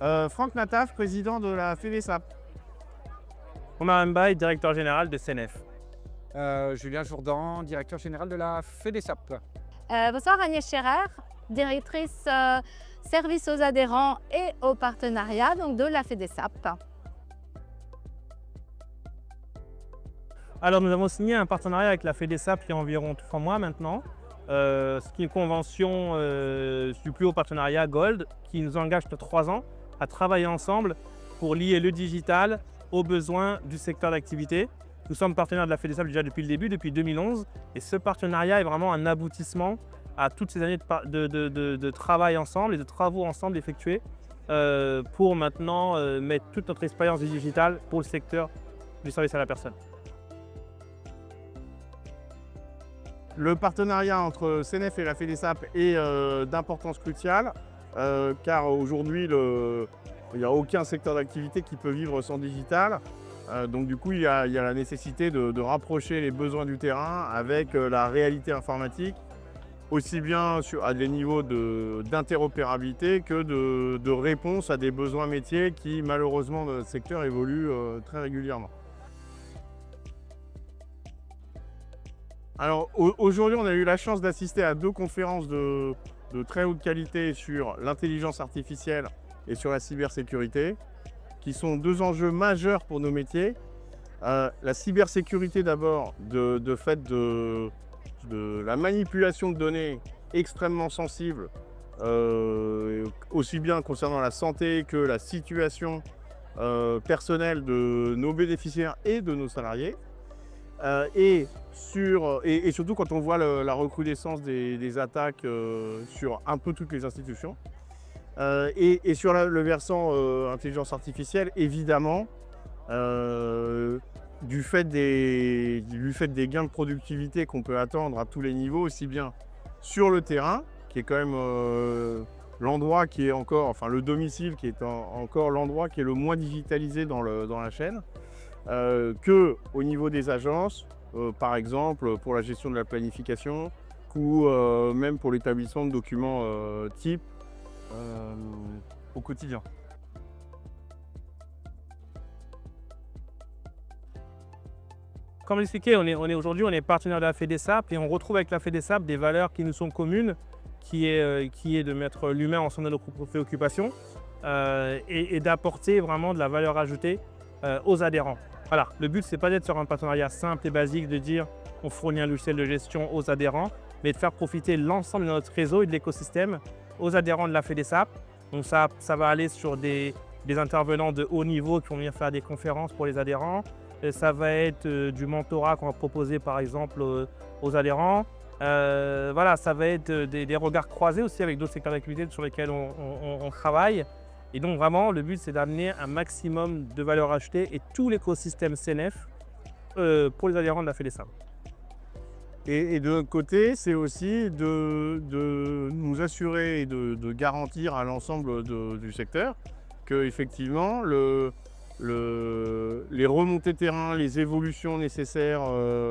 Franck Nataf, président de la FEDESAP. Omar Mbaye, directeur général de CNF. Julien Jourdan, directeur général de la FEDESAP. Bonsoir Agnès Scherer, directrice service aux adhérents et aux partenariats donc de la FEDESAP. Alors nous avons signé un partenariat avec la FEDESAP il y a environ 3 mois maintenant. C'est une convention du plus haut partenariat Gold qui nous engage de 3 ans à travailler ensemble pour lier le digital aux besoins du secteur d'activité. Nous sommes partenaires de la FEDESAP déjà depuis le début, depuis 2011, et ce partenariat est vraiment un aboutissement à toutes ces années de travail ensemble et de travaux ensemble effectués pour maintenant mettre toute notre expérience du digital pour le secteur du service à la personne. Le partenariat entre CNF et la FEDESAP est d'importance cruciale car aujourd'hui il n'y a aucun secteur d'activité qui peut vivre sans digital. Donc du coup il y a la nécessité de rapprocher les besoins du terrain avec la réalité informatique, aussi bien à des niveaux d'interopérabilité que de réponse à des besoins métiers qui malheureusement dans notre secteur évoluent très régulièrement. Alors aujourd'hui, on a eu la chance d'assister à 2 conférences de très haute qualité sur l'intelligence artificielle et sur la cybersécurité, qui sont 2 enjeux majeurs pour nos métiers. La cybersécurité d'abord, de fait de la manipulation de données extrêmement sensibles, aussi bien concernant la santé que la situation personnelle de nos bénéficiaires et de nos salariés. Et surtout quand on voit la recrudescence des attaques sur un peu toutes les institutions. Et sur le versant intelligence artificielle, évidemment, du fait des gains de productivité qu'on peut attendre à tous les niveaux, aussi bien sur le terrain, qui est quand même l'endroit qui est encore, enfin le domicile qui est encore l'endroit qui est le moins digitalisé dans la chaîne, qu'au niveau des agences, par exemple pour la gestion de la planification ou même pour l'établissement de documents type au quotidien. Comme l'expliqué, aujourd'hui on est partenaire de la FEDESAP et on retrouve avec la FEDESAP des valeurs qui nous sont communes, qui est de mettre l'humain en centre de nos préoccupations et d'apporter vraiment de la valeur ajoutée aux adhérents. Voilà, le but c'est pas d'être sur un partenariat simple et basique, de dire on fournit un logiciel de gestion aux adhérents, mais de faire profiter l'ensemble de notre réseau et de l'écosystème aux adhérents de la FEDESAP. Donc ça va aller sur des intervenants de haut niveau qui vont venir faire des conférences pour les adhérents. Et ça va être du mentorat qu'on va proposer par exemple aux adhérents. Voilà, ça va être des regards croisés aussi avec d'autres secteurs d'activité sur lesquels on travaille. Et donc vraiment, le but c'est d'amener un maximum de valeur ajoutée et tout l'écosystème CNF pour les adhérents de la FEDESAP. Et de notre côté, c'est aussi de nous assurer et de garantir à l'ensemble du secteur que effectivement les remontées terrain, les évolutions nécessaires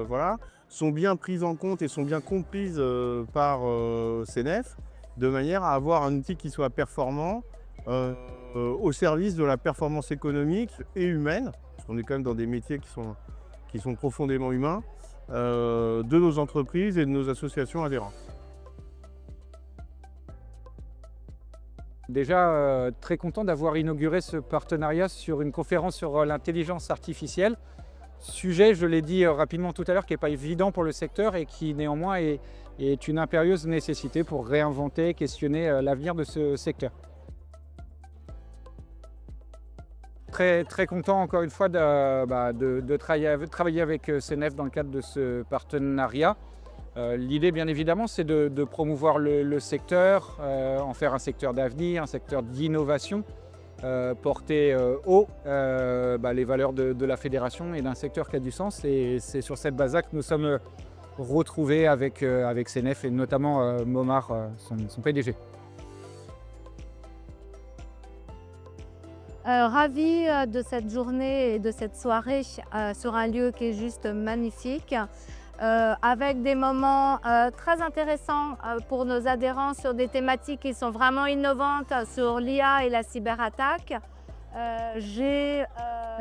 voilà, sont bien prises en compte et sont bien comprises par CNF, de manière à avoir un outil qui soit performant au service de la performance économique et humaine, parce qu'on est quand même dans des métiers qui sont profondément humains, de nos entreprises et de nos associations adhérentes. Déjà très content d'avoir inauguré ce partenariat sur une conférence sur l'intelligence artificielle. Sujet, je l'ai dit rapidement tout à l'heure, qui n'est pas évident pour le secteur et qui néanmoins est une impérieuse nécessité pour réinventer, questionner l'avenir de ce secteur. Très content encore une fois de travailler avec CNF dans le cadre de ce partenariat. L'idée bien évidemment c'est de promouvoir le secteur, en faire un secteur d'avenir, un secteur d'innovation, porter haut les valeurs de la fédération et d'un secteur qui a du sens. Et c'est sur cette base-là que nous sommes retrouvés avec CNF et notamment Momar, son PDG. Ravie de cette journée et de cette soirée sur un lieu qui est juste magnifique. avec des moments très intéressants pour nos adhérents sur des thématiques qui sont vraiment innovantes sur l'IA et la cyberattaque. J'ai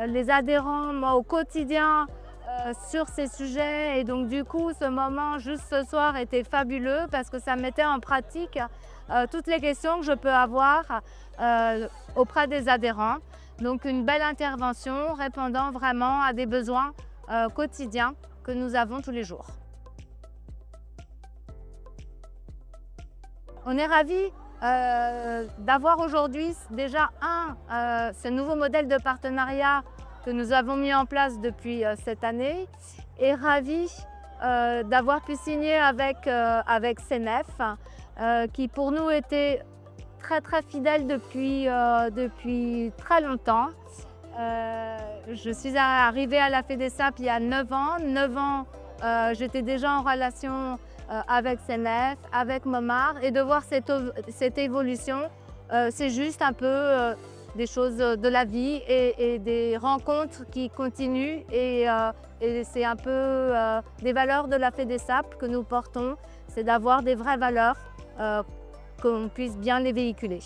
les adhérents, moi, au quotidien sur ces sujets, et donc du coup ce moment juste ce soir était fabuleux parce que ça mettait en pratique toutes les questions que je peux avoir auprès des adhérents. Donc une belle intervention répondant vraiment à des besoins quotidiens que nous avons tous les jours. On est ravis d'avoir aujourd'hui déjà ce nouveau modèle de partenariat que nous avons mis en place depuis cette année, et ravis d'avoir pu signer avec CNEF, qui pour nous était très fidèle depuis très longtemps. Je suis arrivée à la FEDESAP il y a 9 ans. 9 ans, j'étais déjà en relation avec CNEF, avec Momar, et de voir cette évolution, c'est juste un peu des choses de la vie et des rencontres qui continuent, et c'est un peu des valeurs de la FEDESAP que nous portons, c'est d'avoir des vraies valeurs, qu'on puisse bien les véhiculer.